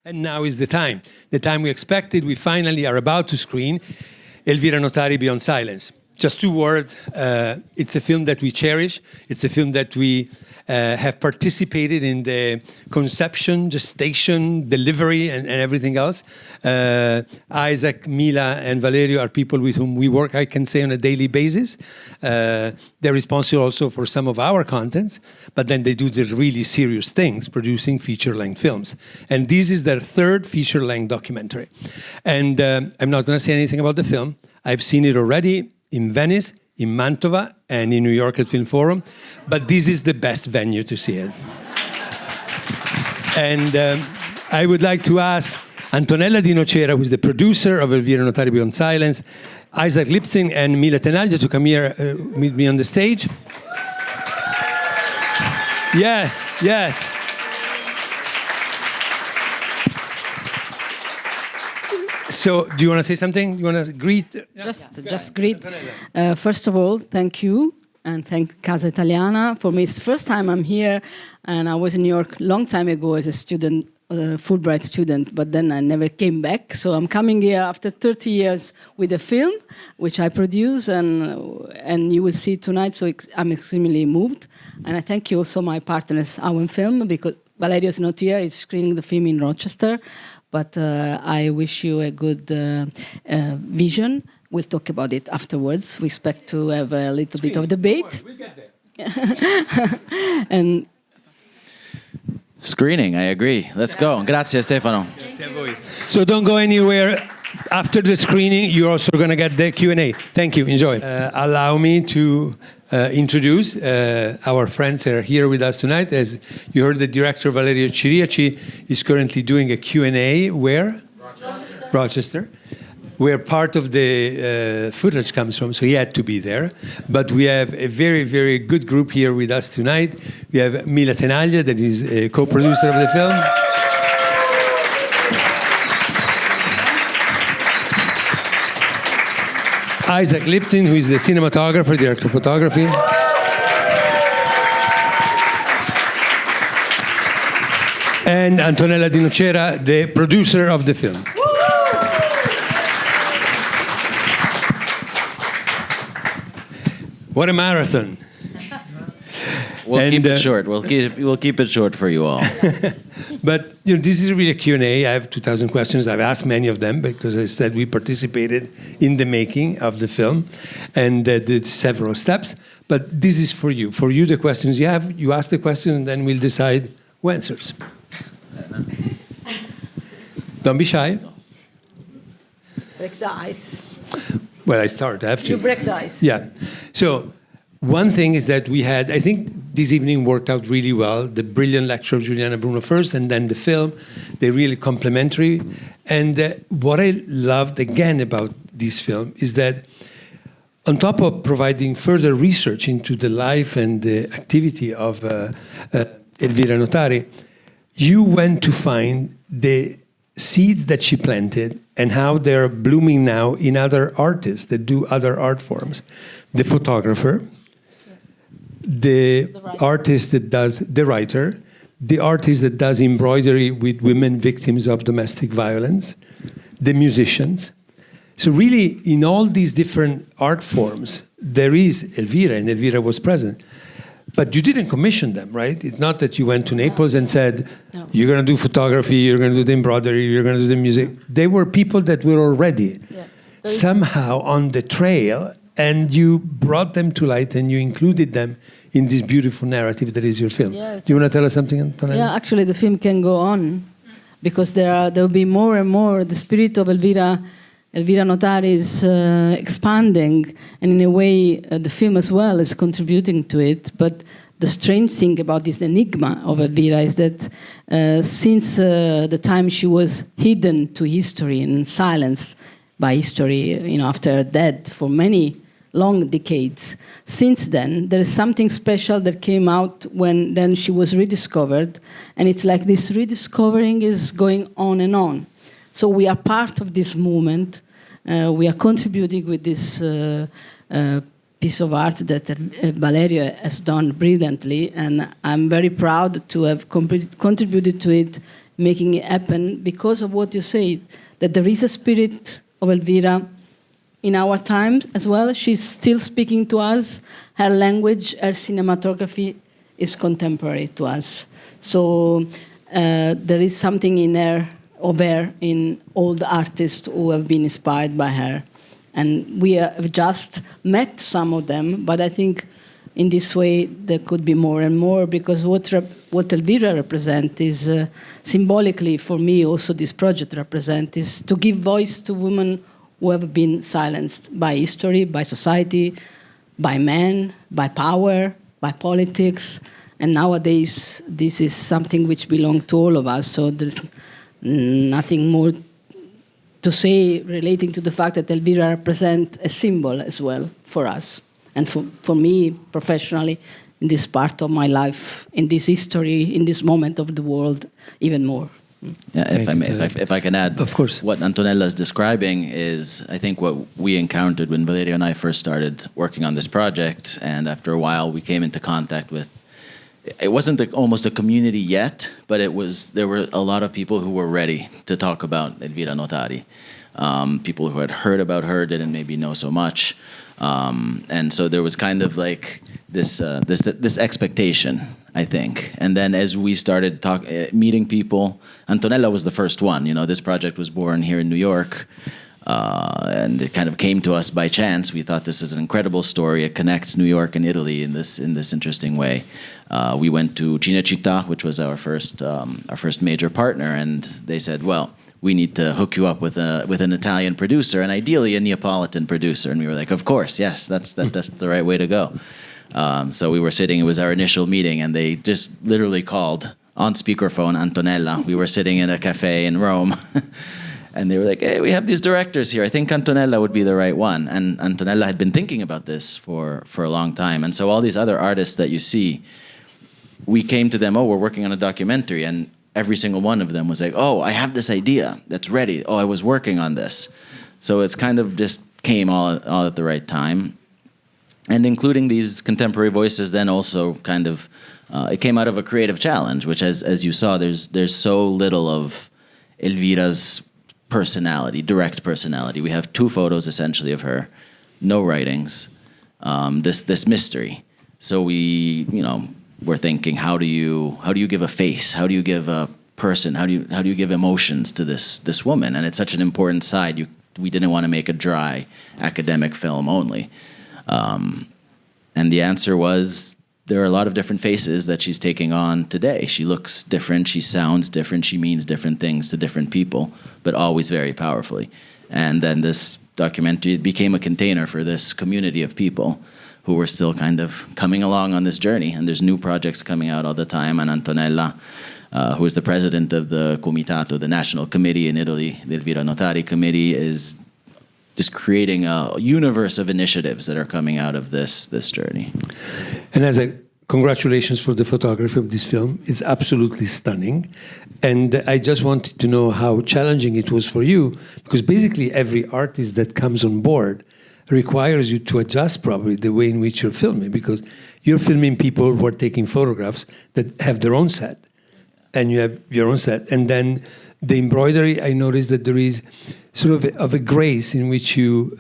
And now is the time we expected. We finally are about to screen Elvira Notari, Beyond Silence. Just 2 words. It's a film that we cherish. It's a film that we have participated in the conception, gestation, delivery, and everything else. Isaak, Mila, and Valerio are people with whom we work, I can say, on a daily basis. They're responsible also for some of our contents, but then they do the really serious things, producing feature-length films. And this is their 3rd feature-length documentary. And I'm not going to say anything about the film. I've seen it already in Venice, in Mantova, and in New York at Film Forum, but this is the best venue to see it. And I would like to ask Antonella Di Nocera, who is the producer of Elvira Notari, Beyond Silence, Isaak Liptzin and Mila Tenaglia to come here meet me on the stage. Yes, yes. So, do you want to say something? You want to greet? Just greet. First of all, thank you, and thank Casa Italiana. For me, it's the first time I'm here, and I was in New York a long time ago as a student, Fulbright student, but then I never came back. So I'm coming here after 30 years with a film, which I produce, and you will see tonight, so I'm extremely moved. And I thank you also my partners, Owen Film, because Valerio's not here, he's screening the film in Rochester. But I wish you a good vision. We'll talk about it afterwards. We expect to have a little bit of debate. We'll get there. And screening, I agree. Let's go. Grazie, Stefano. So don't go anywhere. After the screening, you're also going to get the Q&A. Thank you. Enjoy. Allow me to introduce our friends that are here with us tonight. As you heard, the director, Valerio Ciriaci, is currently doing a Q&A. Where? Rochester. Where part of the footage comes from, so he had to be there. But we have a very, very good group here with us tonight. We have Mila Tenaglia, that is a co-producer of the film. Isaak Liptzin, who is the cinematographer, director of photography. And Antonella Di Nocera, the producer of the film. What a marathon. We'll keep it short. We'll keep it short for you all. But this is really a Q&A. I have 2,000 questions. I've asked many of them because I said we participated in the making of the film and did several steps. But this is for you. For you, the questions you have, you ask the question and then we'll decide who answers. Don't be shy. break the ice. Well, I start. I have to. You break the ice. Yeah. So one thing is that we had, I think this evening worked out really well. The brilliant lecture of Giuliana Bruno first, and then the film. They're really complementary. And what I loved, again, about this film is that on top of providing further research into the life and the activity of Elvira Notari, you went to find the seeds that she planted and how they're blooming now in other artists that do other art forms. The photographer, the artist that does, the writer, the artist that does embroidery with women victims of domestic violence, the musicians. So really, in all these different art forms, there is Elvira, and Elvira was present. But you didn't commission them, right? It's not that you went to Naples and said, you're going to do photography, you're going to do the embroidery, you're going to do the music. They were people that were already somehow on the trail, and you brought them to light and you included them in this beautiful narrative that is your film. Do you want to tell us something, Antonella? Yeah, actually the film can go on because there will be more and more. The spirit of Elvira Notari is expanding, and in a way the film as well is contributing to it. But the strange thing about this enigma of Elvira is that since the time she was hidden to history and silenced by history, after her death for many long decades, since then there is something special that came out when then she was rediscovered, and it's like this rediscovering is going on and on. So we are part of this movement. We are contributing with this piece of art that Valerio has done brilliantly, and I'm very proud to have contributed to it making it happen because of what you say, that there is a spirit of Elvira in our times as well. She's still speaking to us. Her language, her cinematography is contemporary to us. So there is something in her, in all the artists who have been inspired by her. And we have just met some of them, but I think in this way there could be more and more, because what Elvira represents is, symbolically for me also this project represents, is to give voice to women who have been silenced by history, by society, by men, by power, by politics. And nowadays this is something which belongs to all of us, so there's nothing more to say relating to the fact that Elvira represents a symbol as well for us. And for me, professionally, in this part of my life, in this history, in this moment of the world, even more. Yeah, if I can add, of course, what Antonella is describing is, I think, what we encountered when Valeria and I first started working on this project, and after a while we came into contact with. It wasn't almost a community yet, but there were a lot of people who were ready to talk about Elvira Notari. People who had heard about her didn't maybe know so much. And so there was kind of like this expectation, I think. And then as we started meeting people, Antonella was the first one. You know, this project was born here in New York. And it kind of came to us by chance. We thought this is an incredible story. It connects New York and Italy in this interesting way. We went to Cinecittà, which was our first major partner, and they said, "Well, we need to hook you up with an Italian producer, and ideally a Neapolitan producer." And we were like, "Of course, yes, that's the right way to go." So we were sitting. It was our initial meeting, and they just literally called on speakerphone Antonella. We were sitting in a cafe in Rome. And they were like, "Hey, we have these directors here. I think Antonella would be the right one." And Antonella had been thinking about this for a long time. And so all these other artists that you see, we came to them, "Oh, we're working on a documentary." And every single one of them was like, "Oh, I have this idea that's ready. Oh, I was working on this." So it's kind of just came all at the right time. And including these contemporary voices then also kind of, it came out of a creative challenge, which as you saw, there's so little of Elvira's personality, direct personality. We have 2 photos essentially of her, no writings, this mystery. So we're thinking, how do you give a face? How do you give a person? How do you give emotions to this woman? And it's such an important side. We didn't want to make a dry academic film only. And the answer was, there are a lot of different faces that she's taking on today. She looks different, she sounds different, she means different things to different people, but always very powerfully. And then this documentary became a container for this community of people who were still kind of coming along on this journey. And there's new projects coming out all the time. And Antonella, who is the president of the Comitato, the national committee in Italy, the Elvira Notari committee, is just creating a universe of initiatives that are coming out of this journey. And congratulations for the photography of this film. It's absolutely stunning. And I just wanted to know how challenging it was for you, because basically every artist that comes on board requires you to adjust probably the way in which you're filming, because you're filming people who are taking photographs that have their own set, and you have your own set. And then the embroidery, I noticed that there is sort of a grace in which you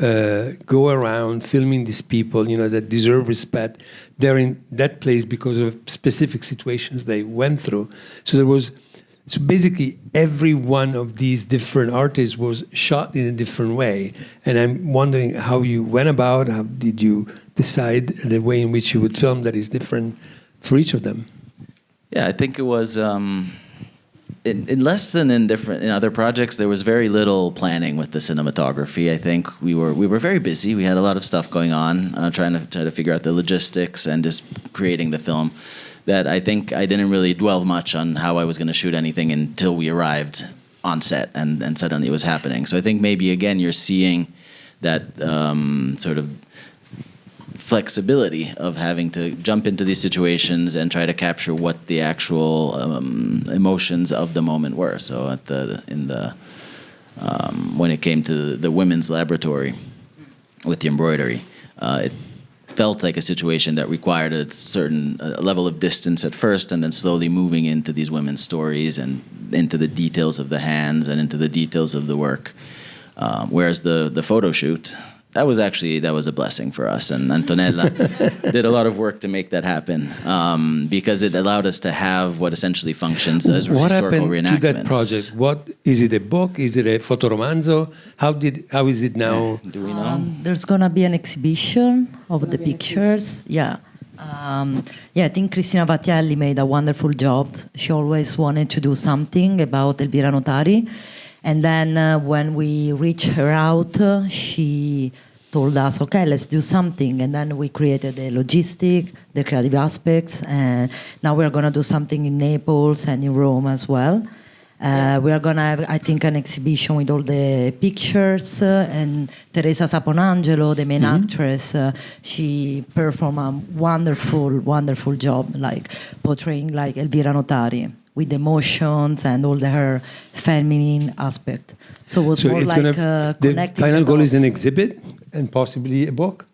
go around filming these people, that deserve respect. They're in that place because of specific situations they went through. So basically every one of these different artists was shot in a different way. And I'm wondering how you went about, how did you decide the way in which you would film that is different for each of them? Yeah, I think it was... In less than in other projects, there was very little planning with the cinematography. I think we were very busy. We had a lot of stuff going on, trying to figure out the logistics and just creating the film. That I think I didn't really dwell much on how I was going to shoot anything until we arrived on set and suddenly it was happening. So I think maybe again you're seeing that sort of flexibility of having to jump into these situations and try to capture what the actual emotions of the moment were. So when it came to the women's laboratory with the embroidery, felt like a situation that required a certain level of distance at first, and then slowly moving into these women's stories and into the details of the hands and into the details of the work. Whereas the photo shoot, that was a blessing for us, and Antonella did a lot of work to make that happen, because it allowed us to have what essentially functions as historical reenactments. What happened to that project? What is it? A book? Is it a fotoromanzo? How is it now? Do we know? There's gonna be an exhibition of the pictures. Yeah. I think Cristina Vattielli made a wonderful job. She always wanted to do something about Elvira Notari. And then when we reached her out, she told us, okay, let's do something. And then we created the logistic, the creative aspects. And now we're going to do something in Naples and in Rome as well. We are going to have, I think, an exhibition with all the pictures. And Teresa Saponangelo, the main actress, she performed a wonderful, wonderful job, like portraying like Elvira Notari, with emotions and all her feminine aspect. So it was more it's like the final goal is an exhibit and possibly a book?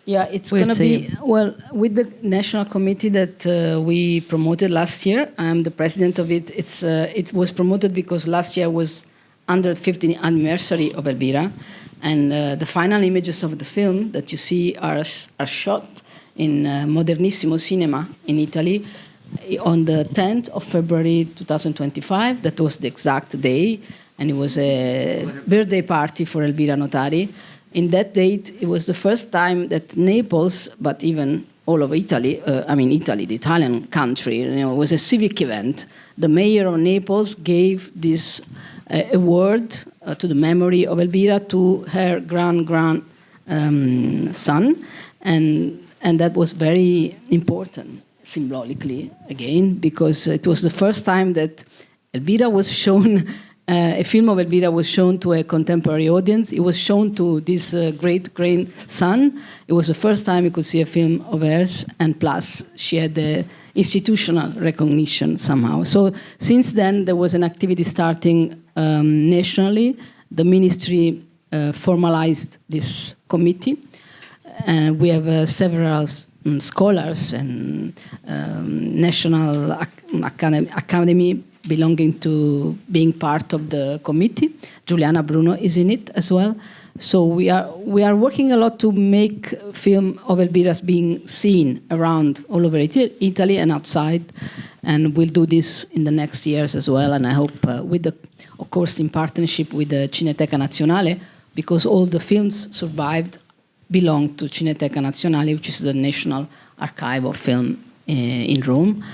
Yeah, it's We'll going to see. be, well, with the national committee that we promoted last year. I'm the president of it. It was promoted because last year was 150th anniversary of Elvira. And the final images of the film that you see are shot in Modernissimo Cinema in Italy on the 10th of February 2025. That was the exact day, and it was a birthday party for Elvira Notari. In that date, it was the first time that Naples, but even all of Italy, Italy, the Italian country, it was a civic event. The mayor of Naples gave this award to the memory of Elvira to her grand son, and that was very important, symbolically, again, because it was the first time that Elvira was shown, a film of Elvira was shown to a contemporary audience. It was shown to this great-grandson. It was the first time you could see a film of hers, and plus she had the institutional recognition somehow. So since then, there was an activity starting nationally. The ministry formalized this committee, and we have several scholars and national academy belonging to being part of the committee. Giuliana Bruno is in it as well. So we are working a lot to make film of Elvira's being seen around all over Italy and outside, and we'll do this in the next years as well. And I hope, of course, in partnership with the Cineteca Nazionale, because all the films survived belong to Cineteca Nazionale, which is the National Archive of Film in Rome.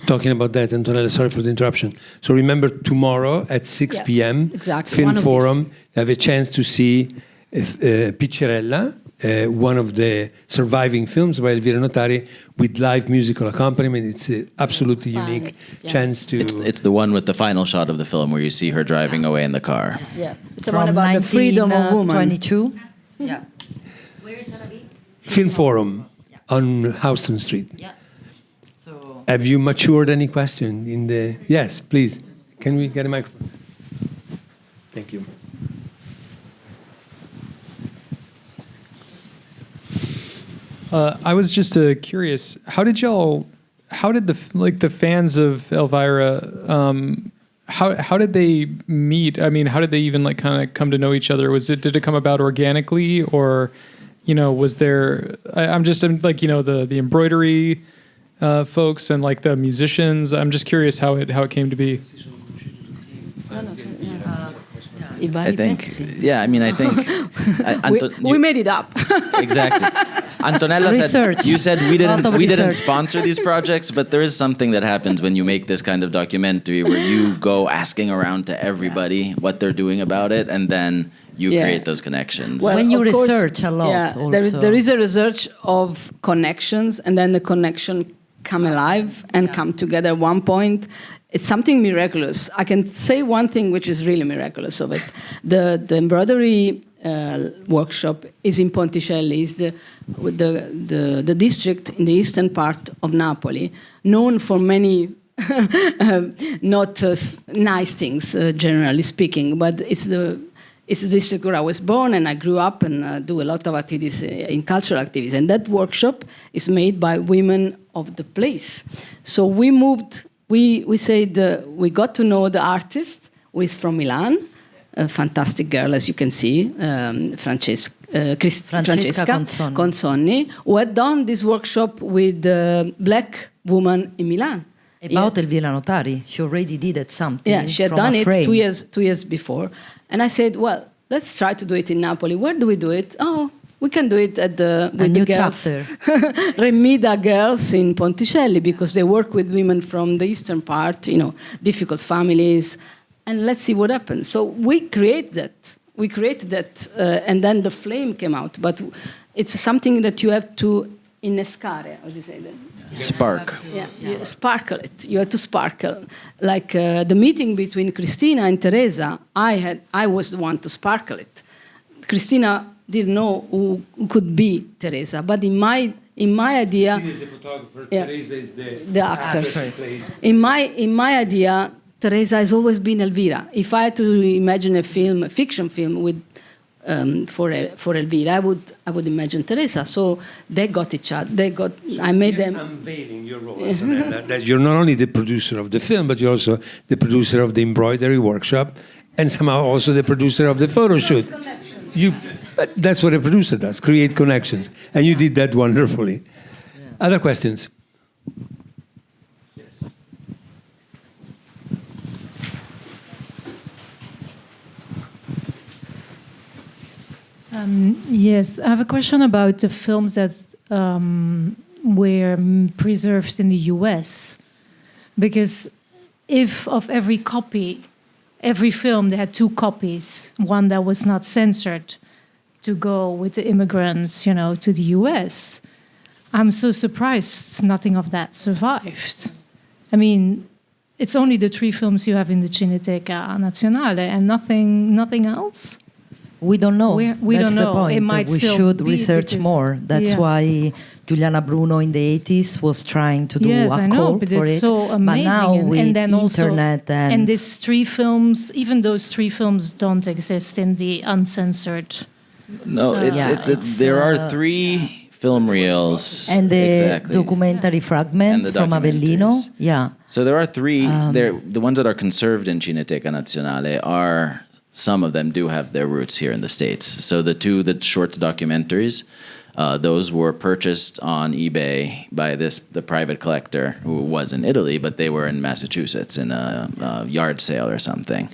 Talking about that, Antonella, sorry for the interruption. So remember, tomorrow at 6 p.m., exactly. Film Forum, you have a chance to see Piccerella, one of the surviving films by Elvira Notari, with live musical accompaniment. It's an absolutely unique chance to... It's the one with the final shot of the film where you see her driving away in the car. Yeah, it's the one about the freedom of women. 22. Yeah. Where is it going to be? Film Forum on Houston Street. Yeah. So Have you matured any question in the... Yes, please. Can we get a microphone? Thank you. I was just curious. How did the fans of Elvira? How did they meet? I mean, how did they even kind of come to know each other? Did it come about organically, or was there? I'm the embroidery folks and like the musicians. I'm just curious how it came to be. I think, I think we made it up. Exactly. Antonella Research. said we didn't research. sponsor these projects, but there is something that happens when you make this kind of documentary where you go asking around to everybody what they're doing about it, and then you create those connections. Well, when you of course, research a lot, also. There is a research of connections, and then the connection come alive and come together at one point. It's something miraculous. I can say one thing which is really miraculous of it. The embroidery workshop is in Ponticelli, is the district in the eastern part of Napoli, known for many not nice things, generally speaking, but it's It's the district where I was born and I grew up and do a lot of activities in cultural activities. And that workshop is made by women of the place. So we moved, we said we got to know the artist who is from Milan, a fantastic girl, as you can see, Francesca Consonni, who had done this workshop with black woman in Milan. About Elvira Notari, she already did it something. Yeah, she had done it 2 years before. And I said, well, let's try to do it in Napoli. Where do we do it? Oh, we can do it with the girls, Remida girls in Ponticelli, because they work with women from the eastern part, difficult families, and let's see what happens. So we create that. And then the flame came out. But it's something that you have to innescare, as you say that. Spark. Yeah, you sparkle it. You have to sparkle. Like the meeting between Cristina and Teresa, I was the one to sparkle it. Cristina didn't know who could be Teresa, but in my idea, Cristina is the photographer. Yeah, Teresa is the actor. In my idea, Teresa has always been Elvira. If I had to imagine a fiction film with for Elvira, I would imagine Teresa. So they got each other. I made them unveiling your role, Antonella, that you're not only the producer of the film, but you're also the producer of the embroidery workshop, and somehow also the producer of the photo shoot. But that's what a producer does: create connections, and you did that wonderfully. Yeah. Other questions? Yes, I have a question about the films that were preserved in the US. Because if of every film, they had 2 copies, one that was not censored to go with the immigrants, to the US, I'm so surprised nothing of that survived. I mean, it's only the 3 films you have in the Cineteca Nazionale and nothing else? We don't know. We That's don't know. The point. It might we still should be research because, more. That's why Giuliana Bruno in the 80s was trying to do a call but for it's it. so amazing. But now with and then internet also, and these 3 films, even those 3 films don't exist in the uncensored. No, there are 3 film reels. And the exactly. documentary fragments and the from Avellino. Yeah. So there are 3. The ones that are conserved in Cineteca Nazionale are... Some of them do have their roots here in the States. So the short documentaries, those were purchased on eBay by the private collector who was in Italy, but they were in Massachusetts in a yard sale or something.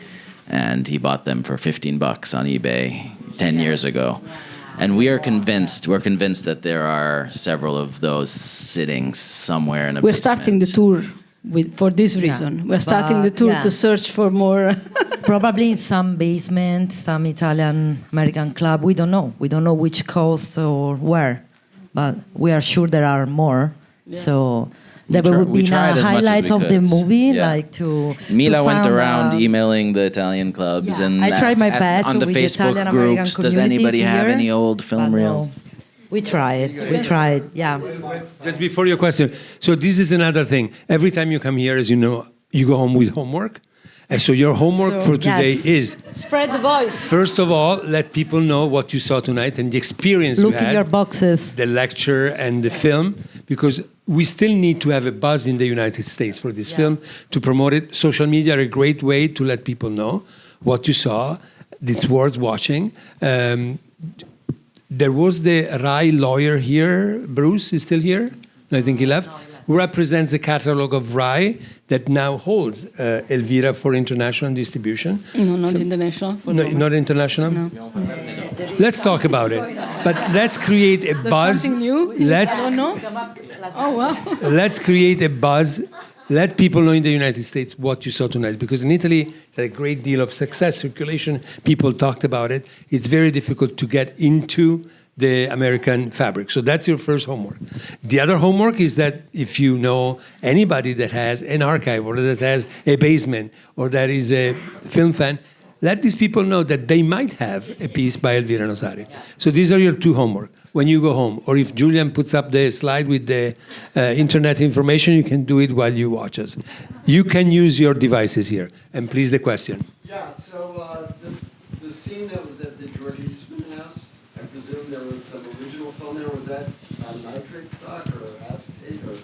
And he bought them for $15 on eBay 10 years ago. And we're convinced that there are several of those sitting somewhere in a We're basement. starting the tour for this reason. We're starting the tour to search for more. Probably in some basement, some Italian-American club. We don't know. We don't know which coast or where. But we are sure there are more. Yeah. So there would be highlights of the movie, like to... Mila went around emailing the Italian clubs and I tried my best on the Facebook groups, does anybody have any old film reels? No. We tried. We tried. Yeah. Just before your question, so this is another thing. Every time you come here, as you know, you go home with homework. And so your homework for today is... Spread the voice. First of all, let people know what you saw tonight and the experience you had. Look in your boxes. The lecture and the film, because we still need to have a buzz in the United States for this film to promote it. Social media are a great way to let people know what you saw. It's worth watching. There was the RAI lawyer here. Bruce is still here? No, I think he left. Who represents the catalog of RAI that now holds Elvira for international distribution. No, not international. No, not international? No. Let's talk about it. But let's create a buzz. Something new? Let's, oh, wow. Let's create a buzz. Let people know in the United States what you saw tonight. Because in Italy, there's a great deal of success, circulation. People talked about it. It's very difficult to get into the American fabric. So that's your first homework. The other homework is that if you know anybody that has an archive or that has a basement or that is a film fan, let these people know that they might have a piece by Elvira Notari. So these are your 2 homework. When you go home, or if Julian puts up the slide with the internet information, you can do it while you watch us. You can use your devices here. And please, the question. Yeah, so the scene that was at the George Eastman house, I presume there was some original film there. Was that nitrate stock or acetate or?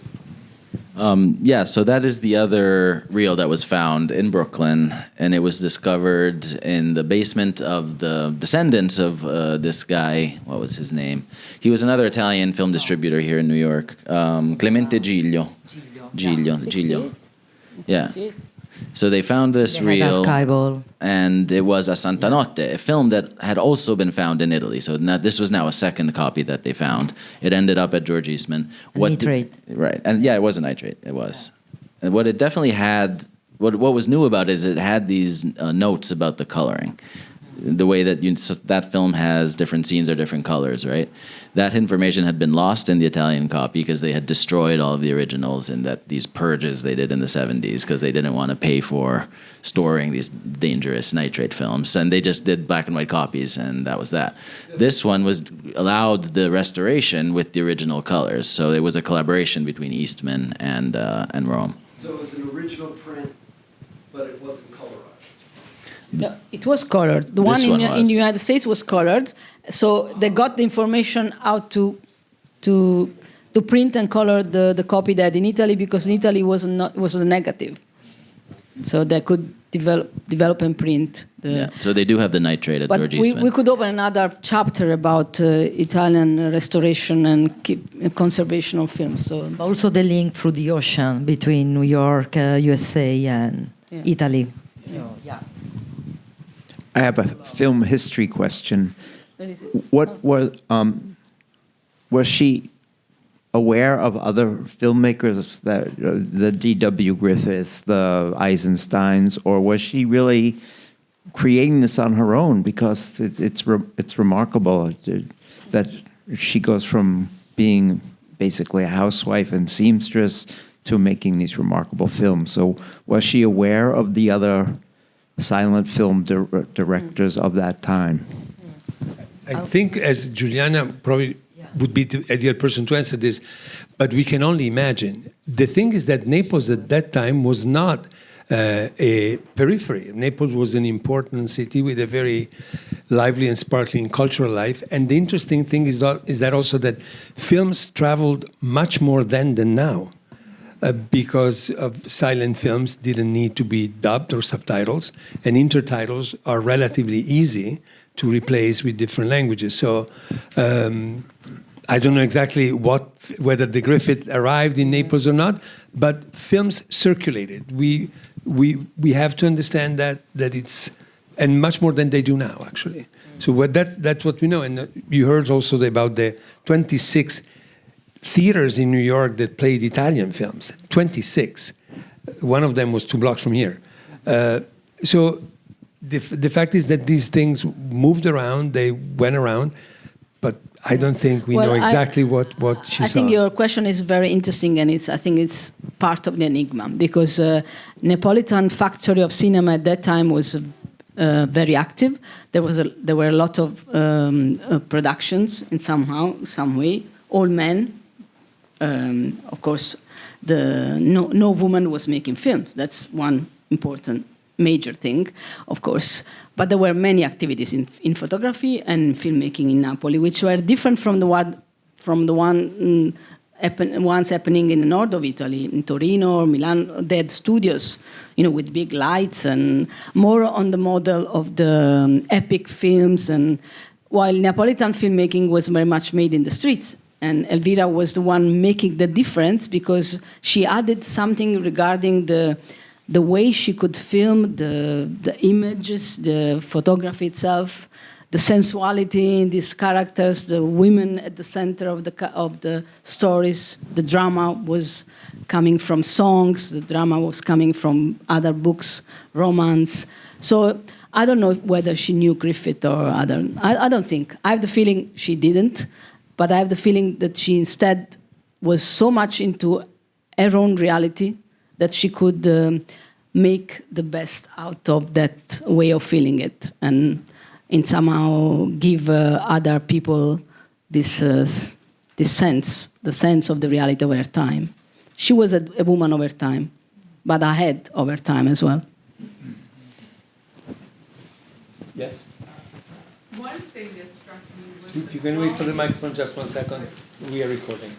Yeah, so that is the other reel that was found in Brooklyn, and it was discovered in the basement of the descendants of this guy. What was his name? He was another Italian film distributor here in New York, Clemente Giglio. Giglio. Yeah. So they found this reel, archival. and it was a Santa Notte, a film that had also been found in Italy. So this was now a second copy that they found. It ended up at George Eastman. Nitrate. Right, and yeah, it was a nitrate. It was. And what it definitely had, what was new about it is it had these notes about the coloring. The way that that film has different scenes or different colors, right? That information had been lost in the Italian copy because they had destroyed all of the originals in these purges they did in the 70s because they didn't want to pay for storing these dangerous nitrate films. And they just did black and white copies, and that was that. This one allowed the restoration with the original colors. So it was a collaboration between Eastman and Rome. So it was an original print, but it wasn't colorized. No, it was colored. The one in the United States was colored, so they got the information out to print and color the copy that in Italy, because in Italy was a negative, so they could develop and print. So they do have the nitrate at George Eastman. We could open another chapter about Italian restoration and conservation of films. So Also the link through the ocean between New York, USA, and Italy. So, yeah. I have a film history question. What was she aware of other filmmakers, that the D.W. Griffiths, the Eisensteins, or was she really creating this on her own? Because it's remarkable that she goes from being basically a housewife and seamstress to making these remarkable films. So was she aware of the other silent film directors of that time? I think, as Juliana probably would be the ideal person to answer this, but we can only imagine. The thing is that Naples at that time was not a periphery. Naples was an important city with a very lively and sparkling cultural life. And the interesting thing is that also that films traveled much more then than now. Because of silent films didn't need to be dubbed or subtitles, and intertitles are relatively easy to replace with different languages. So I don't know exactly whether the Griffith arrived in Naples or not, but films circulated. We have to understand that it's, and much more than they do now, actually. So that's what we know. And you heard also about the 26 theaters in New York that played Italian films, 26. One of them was 2 blocks from here. So the fact is that these things moved around, they went around, but I don't think we know exactly what she saw. I think your question is very interesting, and I think it's part of the enigma, because Neapolitan factory of cinema at that time was very active. There were a lot of productions in some way, all men. Of course, no woman was making films. That's one important major thing, of course. But there were many activities in photography and filmmaking in Napoli, which were different from the ones happening in the north of Italy, in Torino or Milan. They had studios, with big lights and more on the model of the epic films. And while Neapolitan filmmaking was very much made in the streets. And Elvira was the one making the difference, because she added something regarding the way she could film the images, the photography itself, the sensuality in these characters, the women at the center of the stories. The drama was coming from songs. The drama was coming from other books, romance. So I don't know whether she knew Griffith or other. I don't think. I have the feeling she didn't. But I have the feeling that she instead was so much into her own reality that she could make the best out of that way of feeling it, and somehow give other people this sense, the sense of the reality of her time. She was a woman of her time, but ahead of her time as well. Yes? One thing that struck me was If you can wait for the microphone just 1 second, we are recording.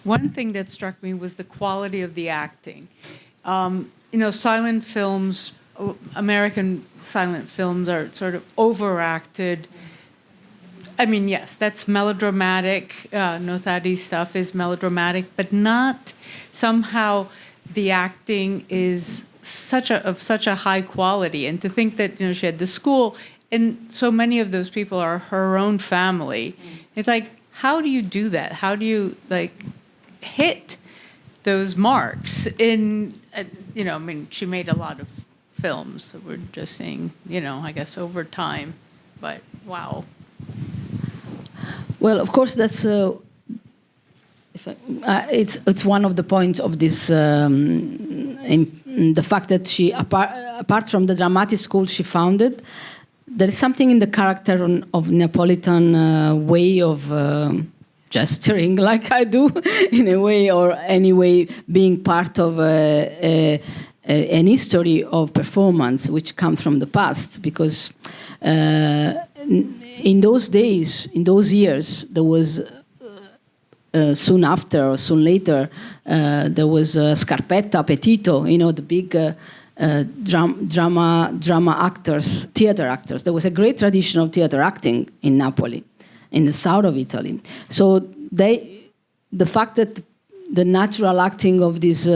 One thing that struck me was the quality of the acting. Silent films, American silent films are sort of overacted. I mean, yes, that's melodramatic. Notari's stuff is melodramatic, but not somehow the acting is of such a high quality. And to think that she had the school, and so many of those people are her own family. It's like, how do you do that? How do you hit those marks she made a lot of films. So we're just saying, I guess over time, but wow. Well, of course, that's it's one of the points of this. The fact that she, apart from the dramatic school she founded, there is something in the character of Neapolitan way of gesturing, like I do, in a way, or anyway, being part of an history of performance which comes from the past, because in those days, in those years, there was soon after or soon later, there was Scarpetta, Petito, the big drama actors, theater actors. There was a great tradition of theater acting in Napoli, in the south of Italy. So the fact that the natural acting of these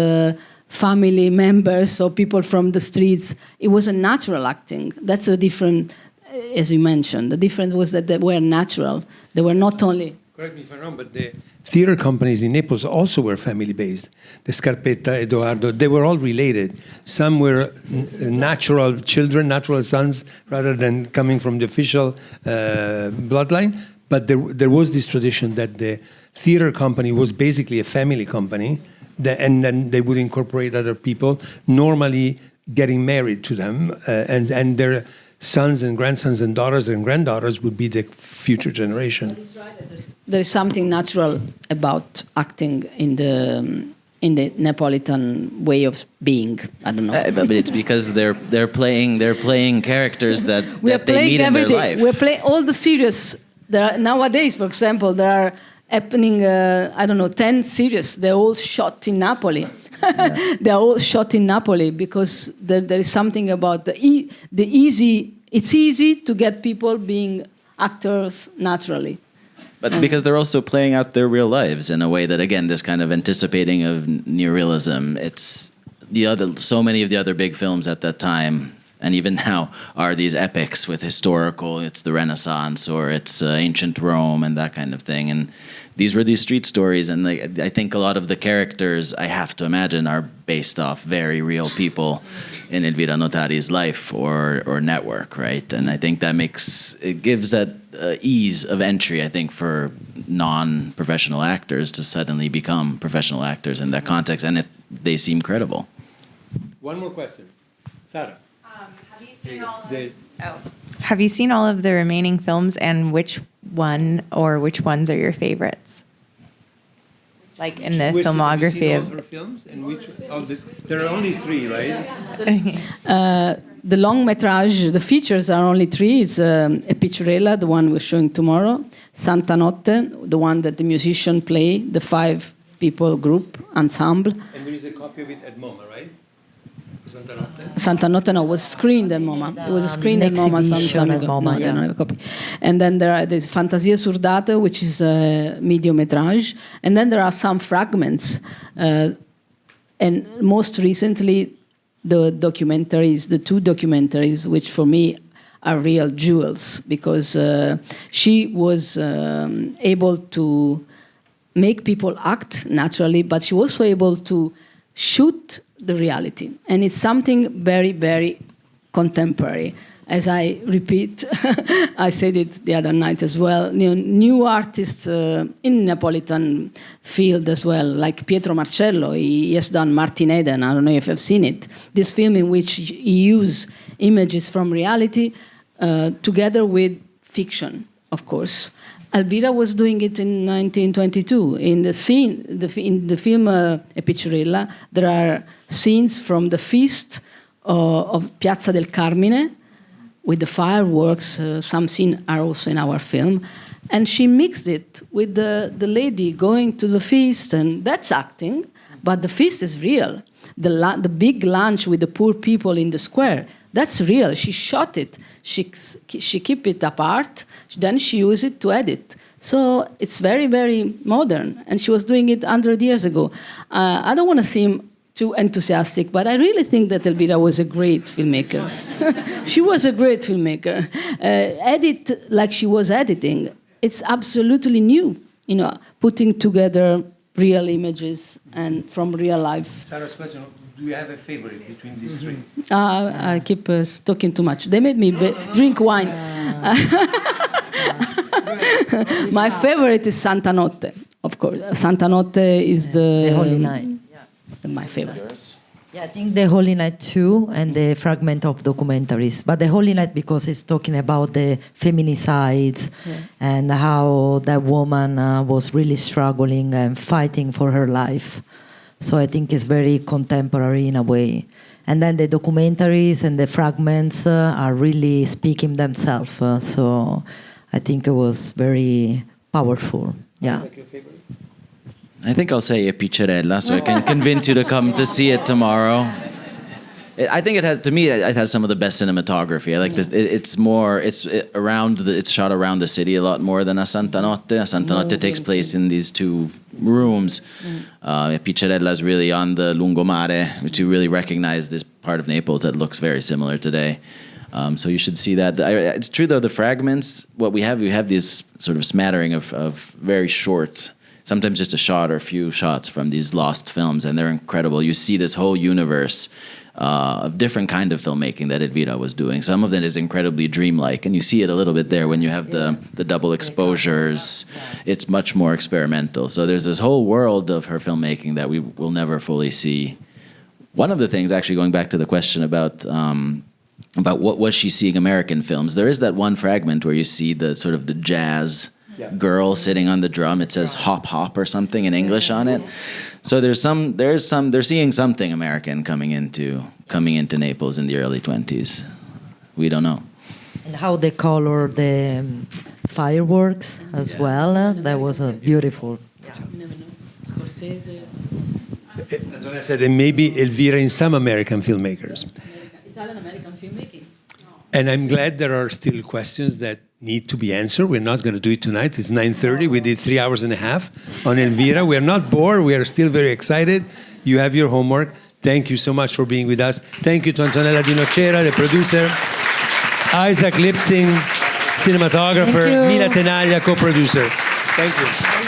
family members or people from the streets, it was a natural acting. That's a different, as you mentioned. The difference was that they were natural. They were not only... Correct me if I'm wrong, but the theater companies in Naples also were family-based. The Scarpetta, Edoardo, they were all related. Some were natural children, natural sons, rather than coming from the official bloodline. But there was this tradition that the theater company was basically a family company, and then they would incorporate other people, normally getting married to them, and their sons and grandsons and daughters and granddaughters would be the future generation. There is something natural about acting in the Neapolitan way of being. I don't know. But it's because they're playing characters that they meet in their life. We're playing all the series. Nowadays, for example, there are happening, 10 series. They're all shot in Napoli. Yeah. They're all shot in Napoli because there is something about the easy. It's easy to get people being actors naturally. But because they're also playing out their real lives in a way that, again, this kind of anticipating of neorealism. It's so many of the other big films at that time, and even now, are these epics with historical. It's the Renaissance or it's ancient Rome and that kind of thing. And these were these street stories, and I think a lot of the characters, I have to imagine, are based off very real people in Elvira Notari's life or network, right? And I think it gives that ease of entry, I think, for non-professional actors to suddenly become professional actors in that context, and they seem credible. One more question. Sarah. Have you seen all of the remaining films, and which one or which ones are your favorites? Like in the filmography of her films, and there are only 3, right? The long metrage, the features are only 3. It's Epicurella, the one we're showing tomorrow, Santa Notte, the one that the musician play, the 5-people group ensemble. And there is a copy of it at MoMA, right? Santa Notte? Santa Notte, no, was screened at MoMA. It was screened at MoMA some time ago. MoMA, no, I don't have a copy. And then there's Fantasie Surdate, which is a mediometrage. And then there are some fragments. And most recently, the 2 documentaries, which for me are real jewels, because she was able to make people act naturally, but she was also able to shoot the reality. And it's something very, very contemporary. As I repeat, I said it the other night as well, new artists in Neapolitan field as well, like Pietro Marcello. He has done Martin Eden, I don't know if you've seen it. This film in which he used images from reality together with fiction, of course. Elvira was doing it in 1922. In the film Epicurella, there are scenes from the feast of Piazza del Carmine with the fireworks. Some scenes are also in our film. And she mixed it with the lady going to the feast, and that's acting, but the feast is real. The big lunch with the poor people in the square, that's real. She shot it. She keep it apart. Then she used it to edit. So it's very, very modern. And she was doing it 100 years ago. I don't want to seem too enthusiastic, but I really think that Elvira was a great filmmaker. She was a great filmmaker. Edit like she was editing. It's absolutely new, putting together real images and from real life. Sarah's question, do you have a favorite between these three? I keep talking too much. They made me drink wine. My favorite is Santa Notte, of course. Santa Notte is The Holy Night. My favorite. Yeah, I think the Holy Night too, and the fragment of documentaries. But the Holy Night because it's talking about the feminicides and how that woman was really struggling and fighting for her life. So I think it's very contemporary in a way. And then the documentaries and the fragments are really speaking themselves. So I think it was very powerful. Yeah. I think I'll say a piccerella, so I can convince you to come to see it tomorrow. I think it has, to me, it has some of the best cinematography. I like this. It's shot around the city a lot more than a Santa Notte. A Santa Notte takes place in these two rooms. A piccerella is really on the lungomare, which you really recognize this part of Naples that looks very similar today. So you should see that. It's true though, the fragments, what we have these sort of smattering of very short, sometimes just a shot or a few shots from these lost films, and they're incredible. You see this whole universe of different kind of filmmaking that Elvira was doing. Some of it is incredibly dreamlike, and you see it a little bit there when you have the double exposures. It's much more experimental. So there's this whole world of her filmmaking that we will never fully see. One of the things, actually going back to the question about what was she seeing American films, there is that one fragment where you see the sort of the jazz girl sitting on the drum. It says hop hop or something in English on it. So they're seeing something American coming into Naples in the early 20s. We don't know. And how they color the fireworks as well. That was a beautiful. You never know. Scorsese. Antonella said that maybe Elvira in some American filmmakers. Italian-American filmmaking. And I'm glad there are still questions that need to be answered. We're not going to do it tonight. It's 9:30. We did 3 hours and a half on Elvira. We are not bored. We are still very excited. You have your homework. Thank you so much for being with us. Thank you to Antonella Di Nocera, the producer, Isaak Liptzin, cinematographer, Mila Tenaglia, co-producer. Thank you.